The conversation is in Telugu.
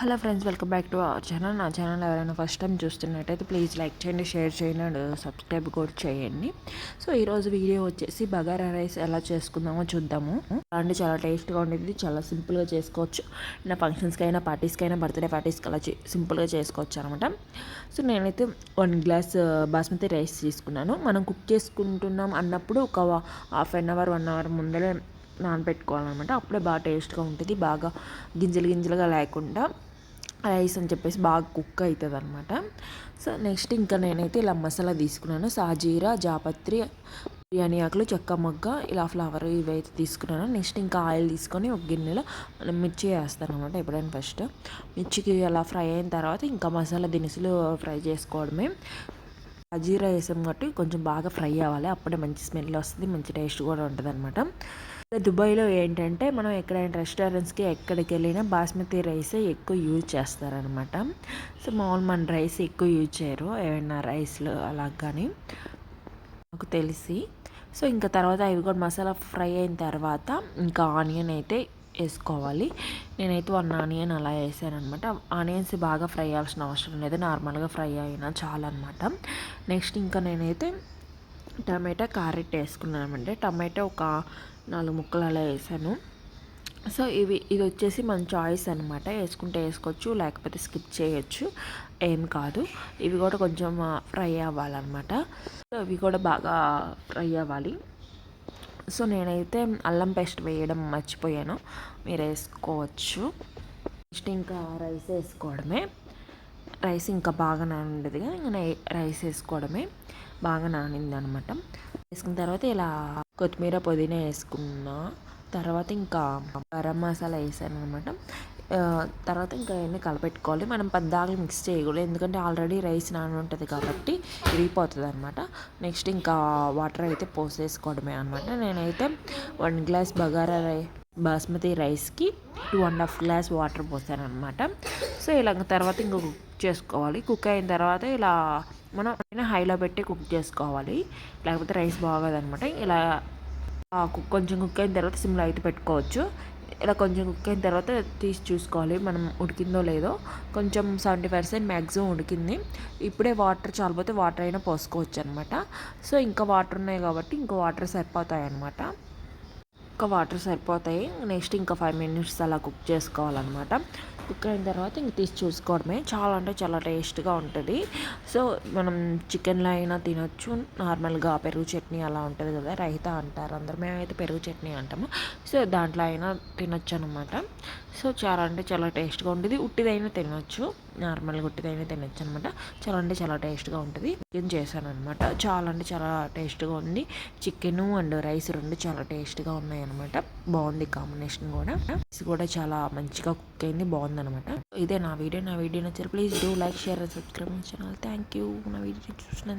Hello friends, welcome back to our channel. నా ఛానల్ ఎవరైనా ఫస్ట్ టైం చూస్తున్నట్టయితే ప్లీజ్ లైక్ చేయండి, షేర్ చేయండి అండ్ సబ్స్క్రైబ్ కూడా చేయండి. సో ఈరోజు వీడియో వచ్చేసి బగారా రైస్ ఎలా చేసుకుందామో చూద్దాము. అంటే చాలా టేస్ట్గా ఉండేది, చాలా సింపుల్గా చేసుకోవచ్చు. నా ఫంక్షన్స్కైనా పార్టీస్కైనా బర్త్డే పార్టీస్కి అలా సింపుల్గా చేసుకోవచ్చు అనమాట. సో నేనైతే 1 గ్లాస్ బాస్మతి రైస్ తీసుకున్నాను. మనం కుక్ చేసుకుంటున్నాం అన్నప్పుడు ఒక హాఫ్ అన్ అవర్ 1 అవర్ ముందరే నానబెట్టుకోవాలన్నమాట. అప్పుడే బాగా టేస్ట్గా ఉంటుంది, బాగా గింజలుగా లేకుండా రైస్ అని చెప్పేసి బాగా కుక్ అవుతుంది అనమాట. సో నెక్స్ట్ ఇంకా నేనైతే ఇలా మసాలా తీసుకున్నాను. సాజీరా, జాపత్రి, బిర్యానీ ఆకులు, చెక్క మొగ్గ, ఇలా ఫ్లవర్ ఇవైతే తీసుకున్నాను. నెక్స్ట్ ఇంకా ఆయిల్ తీసుకొని ఒక గిన్నెలో మిర్చి వేస్తాను అనమాట. ఎప్పుడైనా ఫస్ట్ మిర్చికి అలా ఫ్రై అయిన తర్వాత ఇంకా మసాలా దినుసులు ఫ్రై చేసుకోవడమే. జీరా వేసాం కాబట్టి కొంచెం బాగా ఫ్రై అవ్వాలి, అప్పుడే మంచి స్మెల్ వస్తుంది, మంచి టేస్ట్ కూడా ఉంటుంది అనమాట. దుబాయ్లో ఏంటంటే మనం ఎక్కడైనా రెస్టారెంట్స్కి ఎక్కడికి వెళ్ళినా బాస్మతి రైసే ఎక్కువ యూజ్ చేస్తారనమాట. సో మామూలు మన రైస్ ఎక్కువ యూజ్ చేయరు, ఏమైనా రైస్లు అలా కానీ నాకు తెలిసి. సో ఇంకా తర్వాత ఇవి కూడా మసాలా ఫ్రై అయిన తర్వాత ఇంకా ఆనియన్ అయితే వేసుకోవాలి. నేనైతే 1 ఆనియన్ అలా వేసాను అనమాట. ఆనియన్స్ బాగా ఫ్రై అవ్వాల్సిన అవసరం లేదు, నార్మల్గా ఫ్రై అయినా చాలన్నమాట. నెక్స్ట్ ఇంకా నేనైతే టమాటా క్యారెట్ వేసుకున్నాను అనమాట. టమాటా ఒక 4 ముక్కలు అలా వేసాను. సో ఇది వచ్చేసి మన చాయిస్ అనమాట, వేసుకుంటే వేసుకోవచ్చు, లేకపోతే స్కిప్ చేయొచ్చు, ఏం కాదు. ఇవి కూడా కొంచెం ఫ్రై అవ్వాలన్నమాట. సో ఇవి కూడా బాగా ఫ్రై అవ్వాలి. సో నేనైతే అల్లం పేస్ట్ వేయడం మర్చిపోయాను, మీరు వేసుకోవచ్చు. నెక్స్ట్ ఇంకా రైస్ వేసుకోవడమే. రైస్ ఇంకా బాగా నానిండదుగా, ఇంకా రైస్ వేసుకోవడమే. బాగా నానింది అనమాట. వేసుకున్న తర్వాత ఇలా కొత్తిమీర, పుదీనా వేసుకున్న తర్వాత ఇంకా గరం మసాలా వేసాను అనమాట. తర్వాత ఇంకా అవన్నీ కలపెట్టుకోవాలి. మనం పద్దాకలు మిక్స్ చేయకూడదు, ఎందుకంటే ఆల్రెడీ రైస్ నాని ఉంటుంది కాబట్టి విరిగిపోతుంది అనమాట. నెక్స్ట్ ఇంకా వాటర్ అయితే పోసేసుకోవడమే అనమాట. నేనైతే 1 గ్లాస్ బాస్మతి రైస్కి 2.5 గ్లాస్ వాటర్ పోసాను అనమాట. సో ఇలా తర్వాత ఇంకా కుక్ చేసుకోవాలి. కుక్ అయిన తర్వాత ఇలా మనం హైలో పెట్టి కుక్ చేసుకోవాలి, లేకపోతే రైస్ బాగోదనమాట. ఇలా కొంచెం కుక్ అయిన తర్వాత సిమ్లో అయితే పెట్టుకోవచ్చు. ఇలా కొంచెం కుక్ అయిన తర్వాత తీసి చూసుకోవాలి మనం ఉడికిందో లేదో. కొంచెం 70% మ్యాక్సిమం ఉడికింది. ఇప్పుడే వాటర్ చాలిపోతే వాటర్ అయినా పోసుకోవచ్చు అనమాట. సో ఇంకా వాటర్ ఉన్నాయి కాబట్టి ఇంకా వాటర్ సరిపోతాయి అనమాట. నెక్స్ట్ ఇంకా 5 మినిట్స్ అలా కుక్ చేసుకోవాలన్నమాట. కుక్ అయిన తర్వాత ఇంక తీసి చూసుకోవడమే. చాలా అంటే చాలా టేస్ట్గా ఉంటుంది. సో మనం చికెన్లో అయినా తినొచ్చు, నార్మల్గా పెరుగు చట్నీ అలా ఉంటుంది కదా, రైతా అంటారు అందరు, మేమైతే పెరుగు చట్నీ అంటాము. సో దాంట్లో అయినా తినొచ్చు అనమాట. సో చాలా అంటే చాలా టేస్ట్గా ఉంటుంది. ఉట్టిదైనా తినొచ్చు, నార్మల్గా ఉట్టిదైనా తినొచ్చు అనమాట. చాలా అంటే చాలా టేస్ట్గా ఉంటుంది. చికెన్ చేశాను అనమాట, చాలా అంటే చాలా టేస్ట్గా ఉంది. చికెన్ అండ్ రైస్ 2 చాలా టేస్ట్గా ఉన్నాయి అనమాట. బాగుంది కాంబినేషన్ కూడా. రైస్ కూడా చాలా మంచిగా కుక్ అయింది, బాగుందనమాట. ఇదే నా వీడియో నచ్చారు please do like, share and subscribe my channel. Thank you నా వీడియో చూసిన